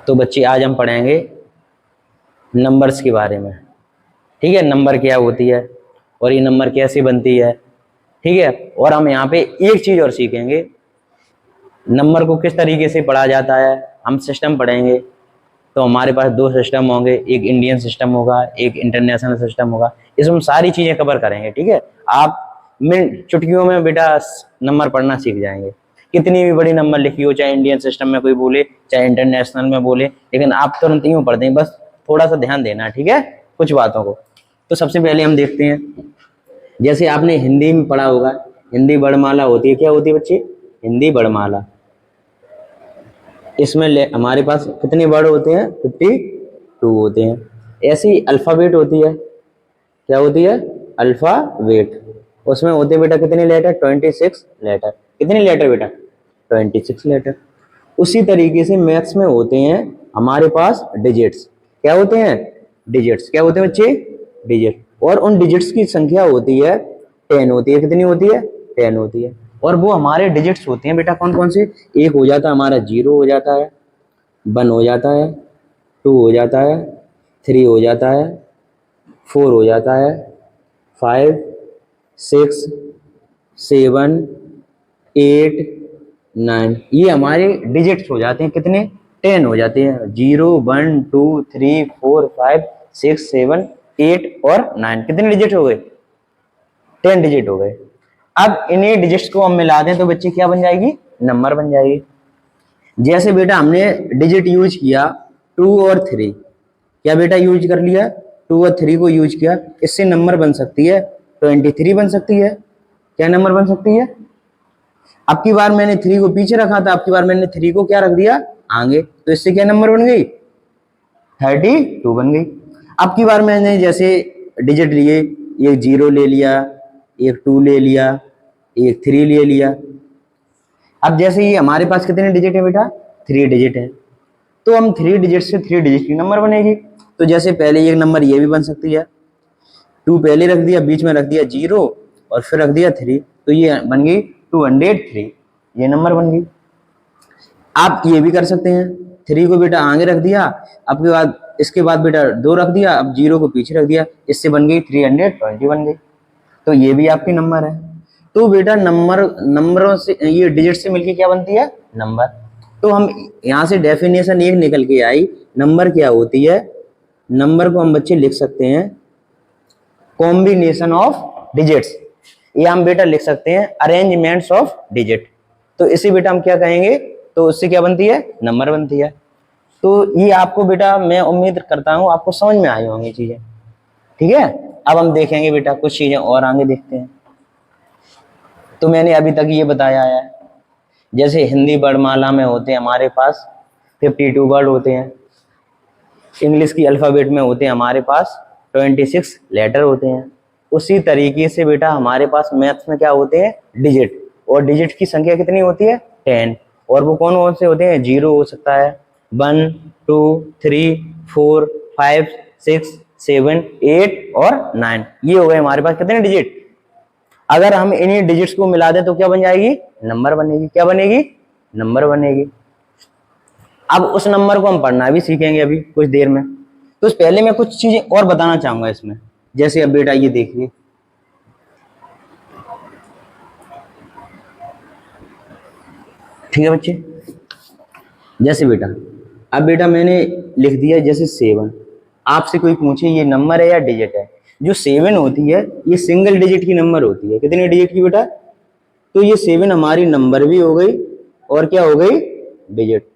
तो बच्चे आज हम पढ़ेंगे नंबर्स के बारे में। ठीक है, नंबर क्या होती है और ये नंबर कैसे बनती है। ठीक है, और हम यहाँ पे एक चीज और सीखेंगे, नंबर को किस तरीके से पढ़ा जाता है। हम सिस्टम पढ़ेंगे तो हमारे पास दो सिस्टम होंगे, एक इंडियन सिस्टम होगा, एक इंटरनेशनल सिस्टम होगा। इसमें हम सारी चीजें कवर करेंगे। ठीक है, आप चुटकियों में बेटा नंबर पढ़ना सीख जाएंगे। कितनी भी बड़ी नंबर लिखी हो, चाहे इंडियन सिस्टम में कोई बोले चाहे इंटरनेशनल में बोले, लेकिन आप तुरंत यूं पढ़ देंगे। बस थोड़ा सा ध्यान देना है, ठीक है, कुछ बातों को। तो सबसे पहले हम देखते हैं, जैसे आपने हिंदी में पढ़ा होगा, हिंदी वर्णमाला होती है। क्या होती है बच्चे? हिंदी वर्णमाला। इसमें हमारे पास कितने वर्ड होते हैं? 52 होते हैं। ऐसी अल्फाबेट होती है। क्या होती है? अल्फाबेट। उसमें होते हैं बेटा कितने लेटर? 26 लेटर। कितने लेटर बेटा? 26 लेटर। उसी तरीके से मैथ्स में होते हैं हमारे पास डिजिट्स। क्या होते हैं? डिजिट्स। क्या होते हैं बच्चे? डिजिट। और उन डिजिट्स की संख्या होती है 10 होती है। कितनी होती है? 10 होती है। और वो हमारे डिजिट्स होते हैं बेटा कौन कौन से? एक हो जाता है हमारा 0 हो जाता है, 1 हो जाता है, 2 हो जाता है, 3 हो जाता है, 4 हो जाता है, 5, 6, 7, 8, 9। ये हमारे डिजिट्स हो जाते हैं। कितने? 10 हो जाते हैं। 0, 1, 2, 3, 4, 5, 6, 7, 8 और 9। कितने डिजिट हो गए? 10 डिजिट हो गए। अब इन्हीं डिजिट्स को हम मिला दें तो बच्चे क्या बन जाएगी? नंबर बन जाएगी। जैसे बेटा हमने डिजिट यूज किया 2 और 3। क्या बेटा यूज कर लिया? 2 और 3 को यूज किया। इससे नंबर बन सकती है 23 बन सकती है। क्या नंबर बन सकती है? अब की बार मैंने 3 को पीछे रखा था, अब की बार मैंने 3 को क्या रख दिया? आगे। तो इससे क्या नंबर बन गई? 32 बन गई। अब की बार मैंने जैसे डिजिट लिए, एक 0 ले लिया, एक 2 ले लिया, एक 3 ले लिया। अब जैसे ये हमारे पास कितने डिजिट है बेटा? 3 डिजिट है। तो हम 3 डिजिट से 3 डिजिट की नंबर बनेगी। तो जैसे पहले एक नंबर ये भी बन सकती है, 2 पहले रख दिया, बीच में रख दिया 0 और फिर रख दिया 3, तो ये बन गई 203। ये नंबर बन गई। आप ये भी कर सकते हैं, 3 को बेटा आगे रख दिया, अब के बाद इसके बाद बेटा 2 रख दिया, अब 0 को पीछे रख दिया, इससे बन गई 320 बन गई। तो ये भी आपकी नंबर है। तो बेटा नंबरों से, ये डिजिट से मिलके क्या बनती है? नंबर। तो हम यहाँ से डेफिनेशन एक निकल के आई, नंबर क्या होती है? नंबर को हम बच्चे लिख सकते हैं कॉम्बिनेशन ऑफ डिजिट्स, या हम बेटा लिख सकते हैं अरेंजमेंट्स ऑफ डिजिट। तो इसे बेटा हम क्या कहेंगे? तो उससे क्या बनती है? नंबर बनती है। तो ये आपको बेटा मैं उम्मीद करता हूँ आपको समझ में आई होंगी चीजें। ठीक है, अब हम देखेंगे बेटा कुछ चीजें और आगे देखते हैं। तो मैंने अभी तक ये बताया है, जैसे हिंदी वर्णमाला में होते हैं हमारे पास 52 वर्ड होते हैं। इंग्लिश की अल्फाबेट में होते हैं हमारे पास 26 लेटर होते हैं। उसी तरीके से बेटा हमारे पास मैथ्स में क्या होते हैं? डिजिट। और डिजिट की संख्या कितनी होती है? 10। और वो कौन कौन से होते हैं? 0 हो सकता है, 1, 2, 3, 4, 5, 6, 7, 8 और 9। ये हो गए हमारे पास कितने डिजिट। अगर हम इन्हीं डिजिट्स को मिला दें तो क्या बन जाएगी? नंबर बनेगी। क्या बनेगी? नंबर बनेगी। अब उस नंबर को हम पढ़ना भी सीखेंगे अभी कुछ देर में। तो पहले मैं कुछ चीजें और बताना चाहूंगा इसमें। जैसे अब बेटा ये देखिए, ठीक है बच्चे, जैसे बेटा अब बेटा मैंने लिख दिया जैसे 7। आपसे कोई पूछे ये नंबर है या डिजिट है? जो 7 होती है ये सिंगल डिजिट की नंबर होती है। कितने डिजिट की बेटा? तो ये 7 हमारी नंबर भी हो गई और क्या हो गई? डिजिट।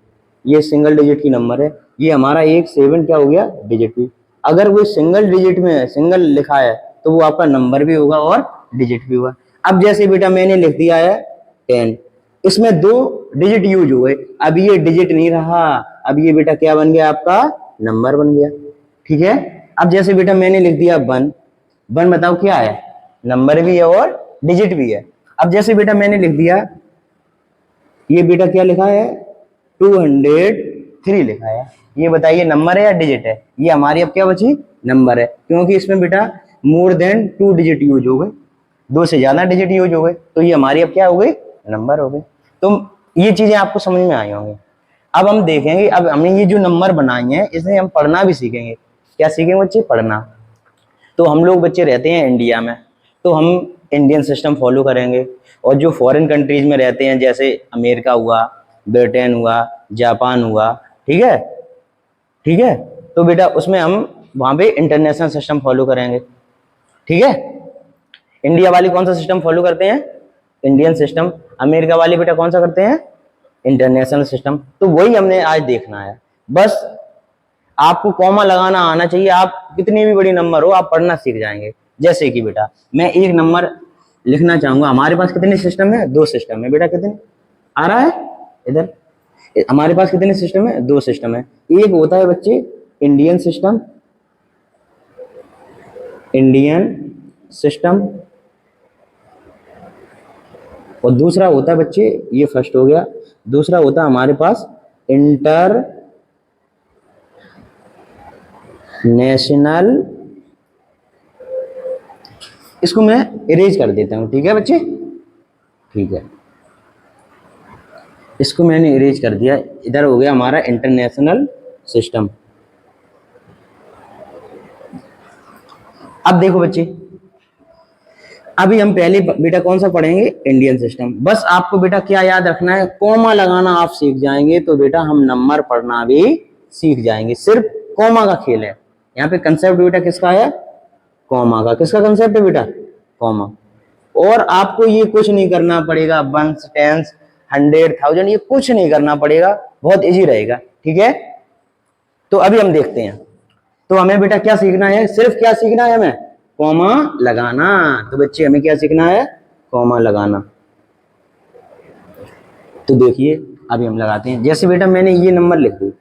ये सिंगल डिजिट की नंबर है। ये हमारा एक 7 क्या हो गया? डिजिट भी। अगर वो सिंगल डिजिट में है, सिंगल लिखा है, तो वो आपका नंबर भी होगा और डिजिट भी होगा। अब जैसे बेटा मैंने लिख दिया है 10, इसमें 2 डिजिट यूज हुए, अब ये डिजिट नहीं रहा, अब ये बेटा क्या बन गया? आपका नंबर बन गया। ठीक है, अब जैसे बेटा मैंने लिख दिया 1, 1 बताओ क्या है? नंबर भी है और डिजिट भी है। अब जैसे बेटा मैंने लिख दिया, ये बेटा क्या लिखा है? 203 लिखा है। ये बताइए नंबर है या डिजिट है? ये हमारी अब क्या बची? नंबर है, क्योंकि इसमें बेटा मोर देन 2 डिजिट यूज हो गए, 2 से ज्यादा डिजिट यूज हो गए, तो ये हमारी अब क्या हो गई? नंबर हो गई। तो ये चीजें आपको समझ में आई होंगी। अब हम देखेंगे, अब हमने ये जो नंबर बनाए हैं इसे हम पढ़ना भी सीखेंगे। क्या सीखेंगे बच्चे? पढ़ना। तो हम लोग बच्चे रहते हैं इंडिया में, तो हम इंडियन सिस्टम फॉलो करेंगे, और जो फॉरेन कंट्रीज में रहते हैं जैसे अमेरिका हुआ, ब्रिटेन हुआ, जापान हुआ, ठीक है, ठीक है, तो बेटा उसमें हम वहां पे इंटरनेशनल सिस्टम फॉलो करेंगे, ठीक है। इंडिया वाले कौन सा सिस्टम फॉलो करते हैं? Indian system. अमेरिका वाले बेटा कौन सा करते हैं? International system. तो वही हमने आज देखना है। बस आपको कॉमा लगाना आना चाहिए, आप कितनी भी बड़ी नंबर हो आप पढ़ना सीख जाएंगे। जैसे कि बेटा मैं एक नंबर लिखना चाहूंगा, हमारे पास कितने सिस्टम है? 2 सिस्टम है बेटा। कितने आ रहा है इधर? हमारे पास कितने सिस्टम है? 2 सिस्टम है। एक होता है बच्चे इंडियन सिस्टम, इंडियन सिस्टम, और दूसरा होता है बच्चे, ये फर्स्ट हो गया, दूसरा होता है हमारे पास इंटर नेशनल। इसको मैं इरेज कर देता हूं, ठीक है बच्चे, ठीक है, इसको मैंने इरेज कर दिया। इधर हो गया हमारा इंटरनेशनल सिस्टम। अब देखो बच्चे, अभी हम पहले बेटा कौन सा पढ़ेंगे? Indian system. बस आपको बेटा क्या याद रखना है? कॉमा लगाना आप सीख जाएंगे तो बेटा हम नंबर पढ़ना भी सीख जाएंगे। सिर्फ कॉमा का खेल है यहाँ पे। कंसेप्ट बेटा किसका है? कॉमा का। किसका कंसेप्ट है बेटा? कॉमा। और आपको ये कुछ नहीं करना पड़ेगा, वंस, टेंस, 100, 1000, ये कुछ नहीं करना पड़ेगा, बहुत इजी रहेगा, ठीक है। तो अभी हम देखते हैं, तो हमें बेटा क्या सीखना है? सिर्फ क्या सीखना है हमें? कॉमा लगाना। तो बच्चे हमें क्या सीखना है? कॉमा लगाना। तो देखिए अभी हम लगाते हैं। जैसे बेटा मैंने ये नंबर लिख दी,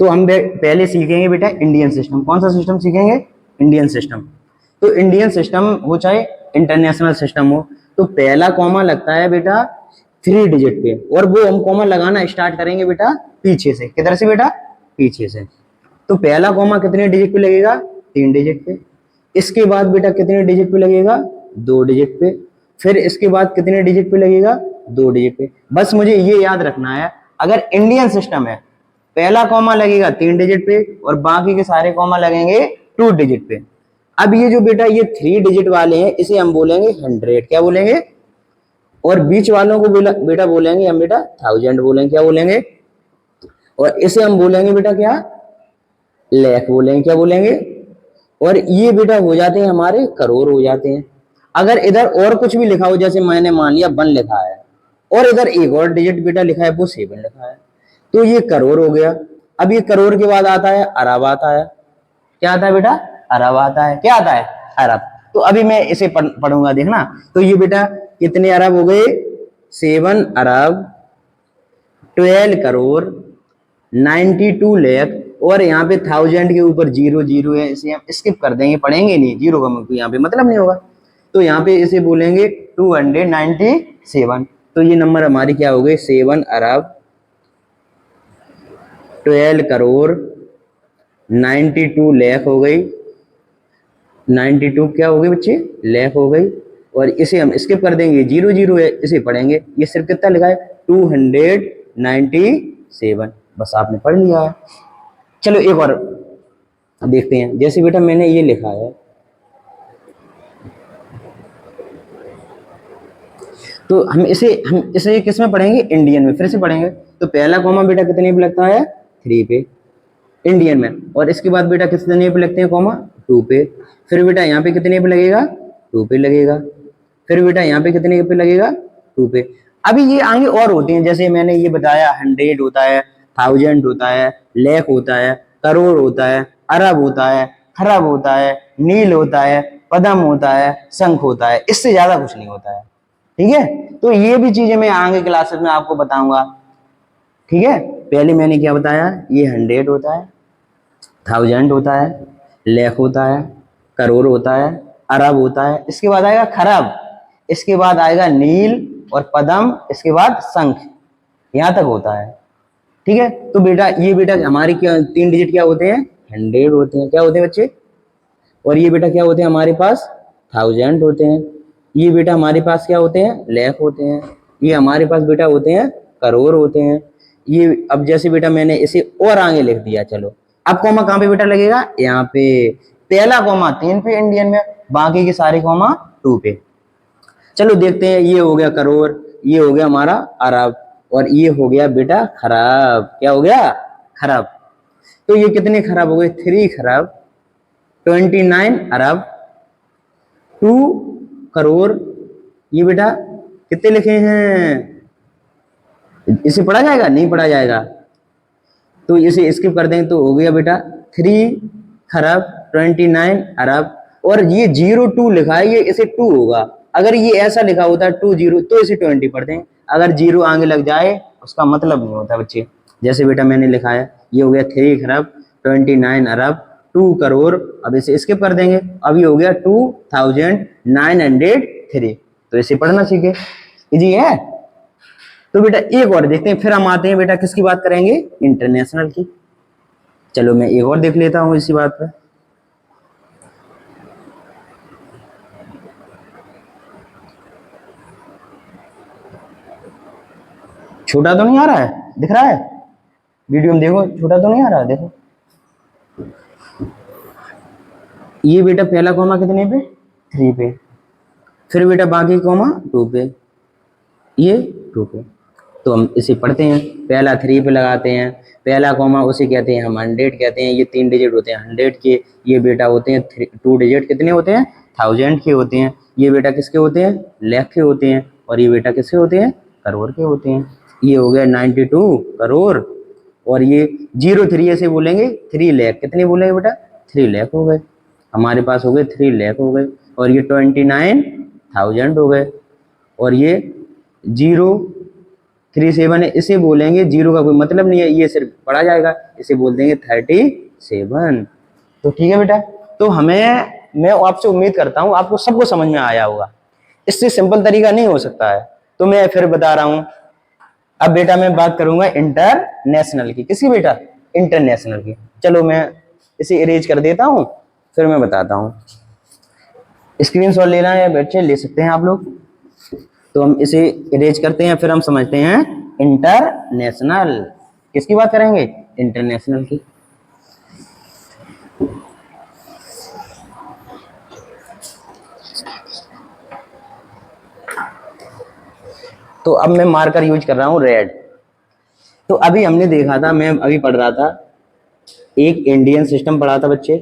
तो हम पहले सीखेंगे बेटा इंडियन सिस्टम। कौन सा सिस्टम सीखेंगे? Indian system. तो इंडियन सिस्टम हो चाहे इंटरनेशनल सिस्टम हो, तो पहला कॉमा लगता है बेटा 3 डिजिट पे, और वो हम कॉमा लगाना स्टार्ट करेंगे बेटा पीछे से। किधर से बेटा? पीछे से। तो पहला कॉमा कितने डिजिट पे लगेगा? 3 डिजिट पे। इसके बाद बेटा कितने डिजिट पे लगेगा? 2 डिजिट पे। फिर इसके बाद कितने डिजिट पे लगेगा? 2 डिजिट पे। बस मुझे ये याद रखना है, अगर इंडियन सिस्टम है पहला कॉमा लगेगा 3 डिजिट पे और बाकी के सारे कॉमा लगेंगे 2 डिजिट पे। अब ये जो बेटा ये 3 डिजिट वाले हैं इसे हम बोलेंगे 100। क्या बोलेंगे? और बीच वालों को बेटा बोलेंगे हम बेटा 1000 बोलेंगे। क्या बोलेंगे? और इसे हम बोलेंगे बेटा क्या? लाख बोलेंगे। क्या बोलेंगे? और ये बेटा हो जाते हैं हमारे करोड़ हो जाते हैं। अगर इधर और कुछ भी लिखा हो, जैसे मैंने मान लिया 1 लिखा है और इधर एक और डिजिट बेटा लिखा है वो 7 लिखा है, तो ये करोड़ हो गया। अब ये करोड़ के बाद आता है अरब आता है। क्या आता है बेटा? अरब आता है। क्या आता है? अरब। तो अभी मैं इसे पढ़ूंगा, देखना। तो ये बेटा कितने अरब हो गए? 7 अरब 12 करोड़ 92 लाख। और यहाँ पे 1000 के ऊपर 0 0 है, इसे हम स्किप कर देंगे, पढ़ेंगे नहीं, 0 का यहाँ पे मतलब नहीं होगा। तो यहाँ पे इसे बोलेंगे 297। तो ये नंबर हमारी क्या हो गई? 7 अरब 12 करोड़ 92 लाख हो गई। 92 क्या हो गई बच्चे? लाख हो गई। और इसे हम स्किप कर देंगे, 0 0 है, इसे पढ़ेंगे। ये सिर्फ कितना लिखा है? 297। बस आपने पढ़ लिया है। चलो एक और देखते हैं। जैसे बेटा मैंने ये लिखा है, तो हम इसे किस में पढ़ेंगे? इंडियन में। फिर से पढ़ेंगे। तो पहला कॉमा बेटा कितने पे लगता है? 3 पे इंडियन में। और इसके बाद बेटा कितने पे लगते हैं कॉमा? 2 पे। फिर बेटा यहाँ पे कितने पे लगेगा? 2 पे लगेगा। फिर बेटा यहाँ पे कितने पे लगेगा? 2 पे। अभी ये आगे और होते हैं, जैसे मैंने ये बताया 100 होता है, 1000 होता है, लाख होता है, करोड़ होता है, अरब होता है, खरब होता है, नील होता है, पदम होता है, शंख होता है। इससे ज्यादा कुछ नहीं होता है, ठीक है। तो ये भी चीजें मैं आगे क्लासेस में आपको बताऊंगा, ठीक है। पहले मैंने क्या बताया? ये 100 होता है, 1000 होता है, लाख होता है, करोड़ होता है, अरब होता है। इसके बाद आएगा खरब, इसके बाद आएगा नील और पदम, इसके बाद शंख, यहां तक होता है, ठीक है। तो बेटा ये बेटा हमारे क्या 3 डिजिट क्या होते हैं? 100 होते हैं। क्या होते हैं बच्चे? और ये बेटा क्या होते हैं हमारे पास? 1000 होते हैं। ये बेटा हमारे पास क्या होते हैं, लाख होते हैं। ये हमारे पास बेटा होते हैं करोड़ होते हैं। ये अब जैसे बेटा मैंने इसे और आगे लिख दिया, चलो अब कॉमा कहाँ पे बेटा लगेगा, यहाँ पे। पहला कॉमा 3 पे इंडियन में, बाकी के सारे कॉमा 2 पे। चलो देखते हैं, ये हो गया करोड़, ये हो गया हमारा अरब, और ये हो गया बेटा खराब। क्या हो गया, खराब। तो ये कितने खराब हो गए, 3 खराब, 29 अरब, 2 करोड़। ये बेटा कितने लिखे हैं, इसे पढ़ा जाएगा, नहीं पढ़ा जाएगा, तो इसे स्किप कर देंगे। तो हो गया बेटा 3 खरब 29 अरब, और ये 02 लिखा है, ये इसे 2 होगा। अगर ये ऐसा लिखा होता है 20 तो इसे 20 पढ़ते हैं। अगर 0 आगे लग जाए उसका मतलब नहीं होता बच्चे। जैसे बेटा मैंने लिखा है, ये हो गया 3 खरब 29 अरब 2 करोड़। अब इसे स्किप कर देंगे, अभी हो गया 2903। तो इसे पढ़ना सीखे, इजी है। तो बेटा एक और देखते हैं, फिर हम आते हैं बेटा किसकी बात करेंगे, इंटरनेशनल की। चलो मैं एक और देख लेता हूं इसी बात पर। छोटा तो नहीं आ रहा है, दिख रहा है वीडियो में, देखो छोटा तो नहीं आ रहा है, देखो। ये बेटा पहला कॉमा कितने पे, 3 पे, फिर बेटा बाकी कॉमा 2 पे, ये 2 पे। तो हम इसे पढ़ते हैं, पहला 3 पे लगाते हैं, पहला कॉमा उसे कहते हैं हम 100 कहते हैं। ये 3 डिजिट होते हैं 100 के, ये बेटा होते हैं 2 डिजिट कितने होते हैं, 1000 के होते हैं। ये बेटा किसके होते हैं, लाख के होते हैं, और ये बेटा किसके होते हैं, करोड़ के होते हैं। ये हो गया 92 करोड़, और ये 03 ऐसे बोलेंगे 3 लाख, कितने बोलेंगे बेटा, 3 लाख हो गए, हमारे पास हो गए 3 लाख हो गए। और ये 29,000 हो गए, और ये 037 है, इसे बोलेंगे, 0 का कोई मतलब नहीं है, ये सिर्फ पढ़ा जाएगा, इसे बोल देंगे 37। तो ठीक है बेटा, तो मैं आपसे उम्मीद करता हूँ आपको सबको समझ में आया होगा। इससे सिंपल तरीका नहीं हो सकता है, तो मैं फिर बता रहा हूँ। अब बेटा मैं बात करूंगा इंटरनेशनल की, किसकी बेटा, इंटरनेशनल की। चलो मैं इसे इरेज कर देता हूँ, फिर मैं बताता हूँ। स्क्रीनशॉट लेना है बच्चे, ले सकते हैं आप लोग। तो हम इसे इरेज करते हैं, फिर हम समझते हैं इंटरनेशनल, किसकी बात करेंगे, इंटरनेशनल की। तो अब मैं मार्कर यूज कर रहा हूं रेड। तो अभी हमने देखा था, मैं अभी पढ़ रहा था, एक इंडियन सिस्टम पढ़ा था बच्चे,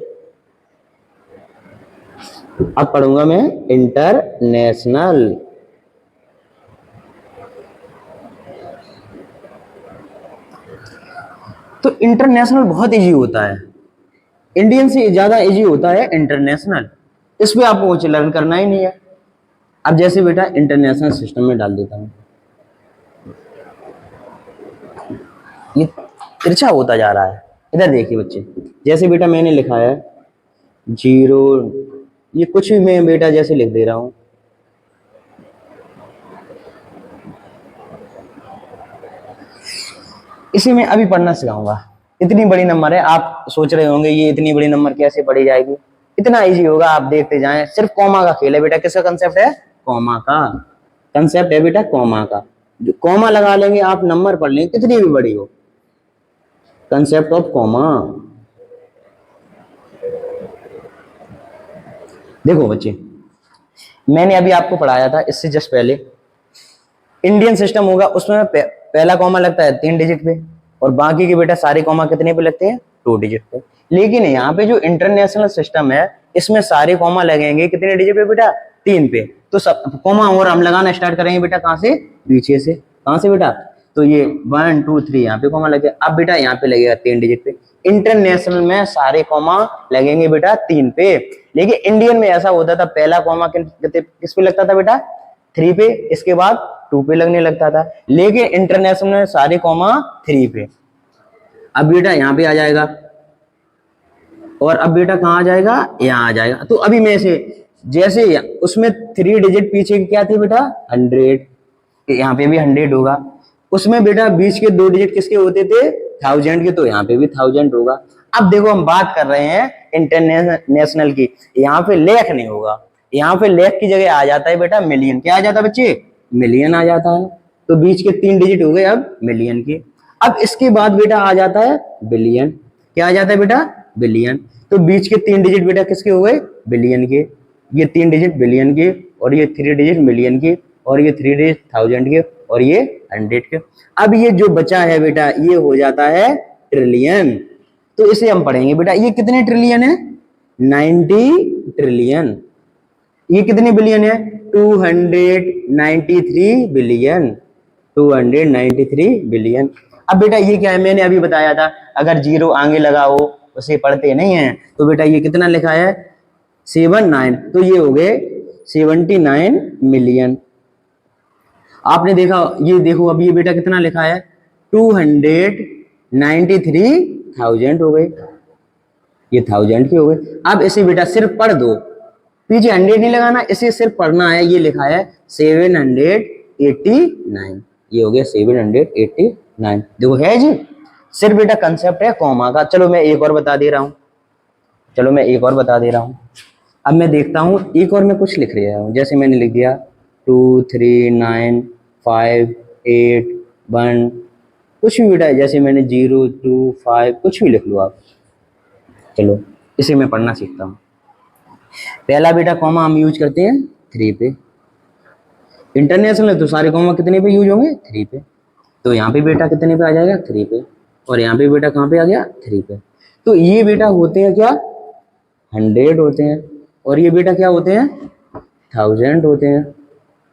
अब पढ़ूंगा मैं इंटरनेशनल। तो इंटरनेशनल बहुत इजी होता है, इंडियन से ज्यादा इजी होता है इंटरनेशनल, इस पे आपको कुछ लर्न करना ही नहीं है। अब जैसे बेटा इंटरनेशनल सिस्टम में डाल देता हूं, ये तिरछा होता जा रहा है, इधर देखिए बच्चे। जैसे बेटा मैंने लिखा है 0, ये कुछ भी मैं बेटा जैसे लिख दे रहा हूं, इसे मैं अभी पढ़ना सिखाऊंगा। इतनी बड़ी नंबर है, आप सोच रहे होंगे ये इतनी बड़ी नंबर कैसे पढ़ी जाएगी, इतना इजी होगा, आप देखते जाएं। सिर्फ कॉमा का खेल है बेटा, किसका कंसेप्ट है, कॉमा का कंसेप्ट है बेटा, कॉमा का। जो कॉमा लगा लेंगे आप, नंबर पढ़ लेंगे कितनी भी बड़ी हो, कंसेप्ट ऑफ कॉमा। देखो बच्चे, मैंने अभी आपको पढ़ाया था इससे जस्ट पहले, इंडियन सिस्टम होगा उसमें पहला कॉमा लगता है 3 डिजिट पे, और बाकी के बेटा सारे कॉमा कितने पे लगते हैं, 2 डिजिट पे। लेकिन यहाँ पे जो इंटरनेशनल सिस्टम है, इसमें सारे कॉमा लगेंगे कितने डिजिट पे बेटा, 3 पे। तो सब कॉमा और हम लगाना स्टार्ट करेंगे बेटा, कहाँ से, पीछे से, कहाँ से बेटा, तो ये 1 2 3 यहाँ पे कॉमा लगे, अब बेटा यहाँ पे लगेगा 3 डिजिट पे। इंटरनेशनल में सारे कॉमा लगेंगे बेटा 3 पे, लेकिन इंडियन में ऐसा होता था, पहला कॉमा किस पे लगता था बेटा, 3 पे, इसके बाद 2 पे लगने लगता था। लेकिन इंटरनेशनल में सारे कॉमा 3 पे। अब बेटा यहाँ पे आ जाएगा, और अब बेटा कहाँ आ जाएगा, यहाँ आ जाएगा। तो अभी मैं इसे जैसे उसमें 3 डिजिट पीछे क्या थे बेटा, 100, यहाँ पे भी 100 होगा। उसमें बेटा बीच के 2 डिजिट किसके होते थे, 1000 के, तो यहाँ पे भी 1000 होगा। अब देखो हम बात कर रहे हैं इंटरनेशनल की, यहाँ पे लाख नहीं होगा, यहाँ पे लाख की जगह आ जाता है बेटा मिलियन। क्या आ जाता है बच्चे? मिलियन आ जाता है। तो बीच के 3 डिजिट हो गए अब मिलियन के। अब इसके बाद बेटा आ जाता है बिलियन। क्या आ जाता है बेटा? बिलियन। तो बीच के 3 डिजिट बेटा किसके हो गए? बिलियन के। ये 3 डिजिट बिलियन के, और ये 3 डिजिट मिलियन के, और ये 3 डिजिट थाउजेंड के, और ये 100 के। अब ये जो बचा है बेटा ये हो जाता है ट्रिलियन। तो इसे हम पढ़ेंगे बेटा, ये कितने ट्रिलियन है? 90 ट्रिलियन। ये कितने बिलियन है? 293 बिलियन। 293 बिलियन। अब बेटा ये क्या है? मैंने अभी बताया था अगर जीरो आगे लगाओ उसे पढ़ते नहीं है। तो बेटा ये कितना लिखा है? 79। तो ये हो गए 79 मिलियन। आपने देखा, ये देखो अब ये बेटा कितना लिखा है? 293,000 हो गए। ये 1000 के हो गए। अब इसे बेटा सिर्फ पढ़ दो, पीछे 100 नहीं लगाना, इसे सिर्फ पढ़ना है। ये लिखा है 789। ये हो गया 789। देखो है जी, सिर्फ बेटा कंसेप्ट है कॉमा का। चलो मैं एक और बता दे रहा हूं। अब मैं देखता हूं एक और मैं कुछ लिख रहा हूं। जैसे मैंने लिख दिया 2 3 9 5 8 1, कुछ भी बेटा, जैसे मैंने 0 2 5 कुछ भी लिख लो आप। चलो इसे मैं पढ़ना सीखता हूँ। पहला बेटा कॉमा हम यूज करते हैं 3 पे। इंटरनेशनल है तो सारे कॉमा कितने पे यूज होंगे? 3 पे। तो यहाँ पे बेटा कितने पे आ जाएगा? 3 पे। और यहाँ पे बेटा कहाँ पे आ गया? 3 पे। तो ये बेटा होते हैं क्या? 100 होते हैं। और ये बेटा क्या होते हैं? 1000 होते हैं।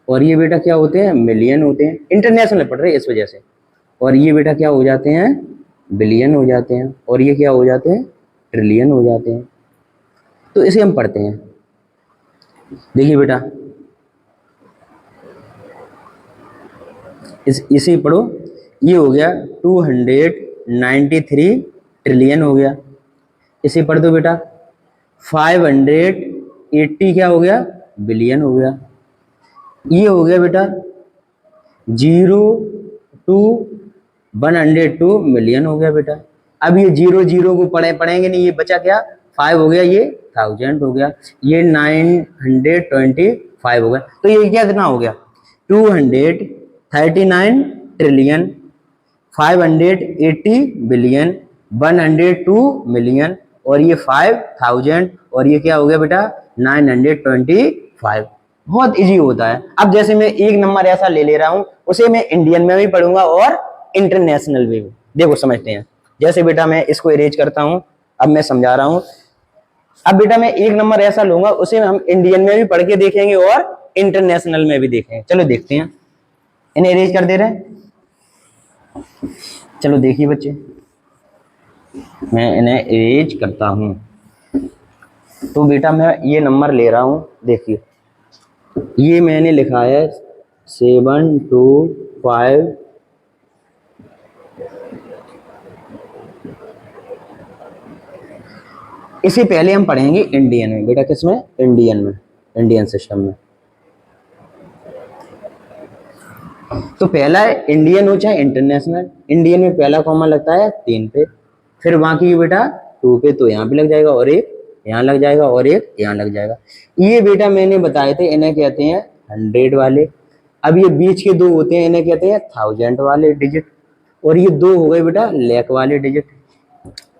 और ये बेटा क्या होते हैं? मिलियन होते हैं। इंटरनेशनल पढ़ रहे हैं इस वजह से। और ये बेटा क्या हो जाते हैं? बिलियन हो जाते हैं। और ये क्या हो जाते हैं? ट्रिलियन हो जाते हैं। तो इसे हम पढ़ते हैं। देखिए बेटा, इसे पढ़ो। ये हो गया 293 ट्रिलियन हो गया। इसे पढ़ दो बेटा। 580 क्या हो गया? बिलियन हो गया। ये हो गया बेटा 0 to 102 मिलियन हो गया बेटा। अब ये 0 को पढ़ेंगे नहीं, ये बचा क्या? 5 हो गया, ये 1000 हो गया, ये 925 हो गया। तो ये क्या कितना हो गया? 239 ट्रिलियन, 580 बिलियन, 102 मिलियन, और ये 5000, और ये क्या हो गया बेटा? 925। बहुत इजी होता है। अब जैसे मैं एक नंबर ऐसा ले रहा हूं, उसे मैं इंडियन में भी पढ़ूंगा और इंटरनेशनल में भी। देखो समझते हैं। जैसे बेटा मैं इसको इरेज करता हूं, अब मैं समझा रहा हूं। अब बेटा मैं एक नंबर ऐसा लूंगा, उसे हम इंडियन में भी पढ़ के देखेंगे और इंटरनेशनल में भी देखेंगे। चलो देखते हैं। इन्हें इरेज कर दे रहे हैं। चलो देखिए बच्चे, मैं इन्हें इरेज करता हूं। तो बेटा मैं ये नंबर ले रहा हूं, देखिए ये मैंने लिखा है 725। इसे पहले हम पढ़ेंगे इंडियन में बेटा। किसमें? इंडियन में, इंडियन सिस्टम में। तो पहला है इंडियन हो चाहे इंटरनेशनल। इंडियन में पहला कॉमा लगता है 3 पे, फिर बाकी बेटा 2 पे, तो यहाँ पे लग जाएगा, और एक यहाँ लग जाएगा, और एक यहाँ लग जाएगा। ये बेटा मैंने बताए थे, इन्हें कहते हैं 100 वाले। अब ये बीच के 2 होते हैं, इन्हें कहते हैं 1000 वाले डिजिट। और ये 2 हो गए बेटा लाख वाले डिजिट,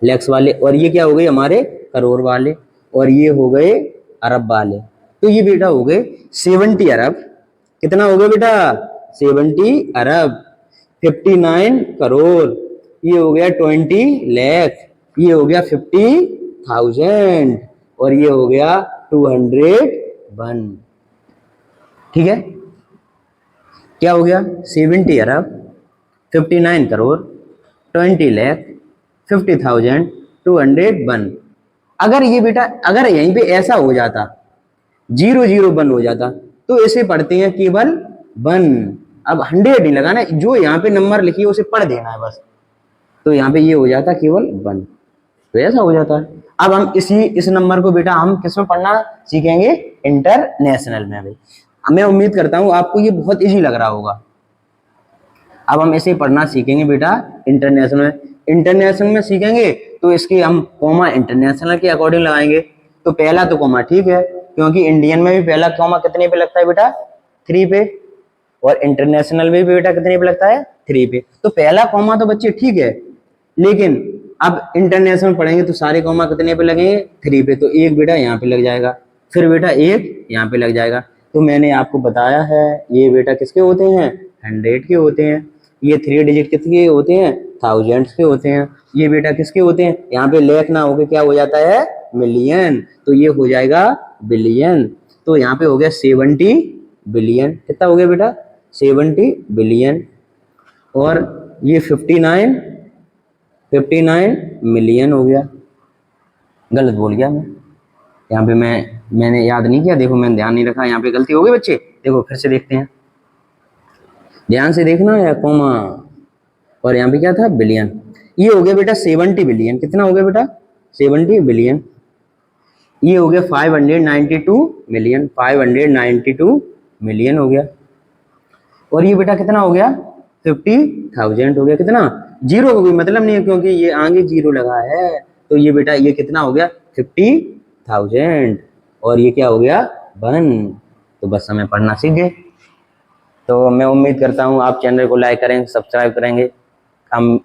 लैक्स वाले। और ये क्या हो गए? हमारे करोड़ वाले। और ये हो गए अरब वाले। तो ये बेटा हो गए 70 अरब। कितना हो गया बेटा? 70 अरब। 59 करोड़। ये हो गया 20 लाख। ये हो गया 50,000। और ये हो गया 201। ठीक है, क्या हो गया? 70 अरब, 59 करोड़, 20 लाख, 50,000, 201। अगर ये बेटा, अगर यहीं पे ऐसा हो जाता 001 हो जाता, तो इसे पढ़ते हैं केवल 1। अब 100 नहीं लगाना, जो यहाँ पे नंबर लिखी है उसे पढ़ देना है बस। तो यहाँ पे ये हो जाता केवल 1, तो ऐसा हो जाता है। अब हम इस नंबर को बेटा हम किस में पढ़ना सीखेंगे? इंटरनेशनल में भी। मैं उम्मीद करता हूँ आपको ये बहुत इजी लग रहा होगा। अब हम इसे पढ़ना सीखेंगे बेटा इंटरनेशनल में। इंटरनेशनल में सीखेंगे तो इसके हम कॉमा इंटरनेशनल के अकॉर्डिंग लगाएंगे। तो पहला तो कॉमा ठीक है, क्योंकि इंडियन में भी पहला कॉमा कितने पे लगता है बेटा, 3 पे, और इंटरनेशनल में भी बेटा कितने पे लगता है, 3 पे। तो पहला कॉमा तो बच्चे ठीक है, लेकिन अब इंटरनेशनल पढ़ेंगे तो सारे कॉमा कितने पे लगेंगे, 3 पे। तो एक बेटा यहाँ पे लग जाएगा, फिर बेटा एक यहाँ पे लग जाएगा। तो मैंने आपको बताया है ये बेटा किसके होते हैं, 100 के होते हैं। ये 3 डिजिट किसके होते हैं, थाउजेंड्स के होते हैं। ये बेटा किसके होते हैं, यहाँ पे लेख ना होके क्या हो जाता है, मिलियन, तो ये हो जाएगा बिलियन। तो यहाँ पे हो गया 70 बिलियन। कितना हो गया बेटा, 70 बिलियन। और ये 59 मिलियन हो गया। गलत बोल गया मैं, यहाँ पे मैंने याद नहीं किया, देखो मैंने ध्यान नहीं रखा, यहाँ पे गलती हो गई बच्चे। देखो फिर से देखते हैं, ध्यान से देखना है कॉमा, और यहाँ पे क्या था, बिलियन। ये हो गया बेटा 70 बिलियन। कितना हो गया बेटा, 70 बिलियन। ये हो गया 592 मिलियन, 592 मिलियन हो गया। और ये बेटा कितना हो गया, 50,000 हो गया। कितना, जीरो का कोई मतलब नहीं है क्योंकि ये आगे जीरो लगा है। तो ये बेटा ये कितना हो गया, 50,000, और ये क्या हो गया, 1। तो बस हमें पढ़ना सीख गए। तो मैं उम्मीद करता हूँ आप चैनल को लाइक करेंगे, सब्सक्राइब करेंगे। हम